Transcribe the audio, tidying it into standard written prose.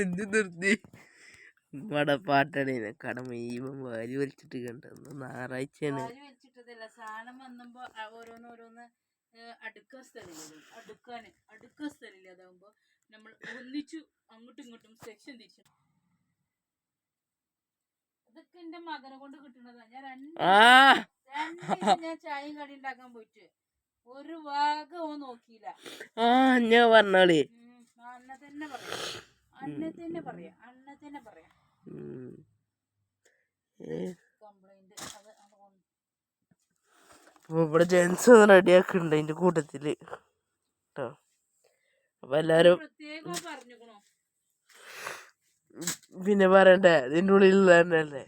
എന്ത് നിർത്തി ഇവിടെ പാട്ടാണ് കട മുഴുവൻ വാരി വലിച്ചിട്ട് കണ്ടത് ഞായറാഴ്ചയാണ്. സാധനം വന്നുമ്പോ ഓരോന്നോരോന്ന് അടുക്കാൻ സ്ഥലമില്ല. അതാവുമ്പോ നമ്മൾ ഒന്നിച്ചു അങ്ങോട്ടും ഇങ്ങോട്ടും സെക്ഷൻ തിരിച്ചു. അതൊക്കെ എന്റെ മകനെ കൊണ്ട് കിട്ടുന്നതാ. ഞാൻ ചായയും കടി ഉണ്ടാക്കാൻ പോയിട്ട് ഒരു ഭാഗവും നോക്കിയില്ല. ഞാൻ പറഞ്ഞോളി അന്ന തന്നെ പറയാം കംപ്ലൈന്റ്. ഇവിടെ ജെൻസ് റെഡിയാക്കുന്നുണ്ട് അതിന്റെ കൂട്ടത്തില് കേട്ടോ. അപ്പൊ എല്ലാരും പ്രത്യേകം പറഞ്ഞുക്കണോ പിന്നെ പറയണ്ടേ ഇതിന്റെ ഉള്ളിൽ തന്നെയല്ലേ.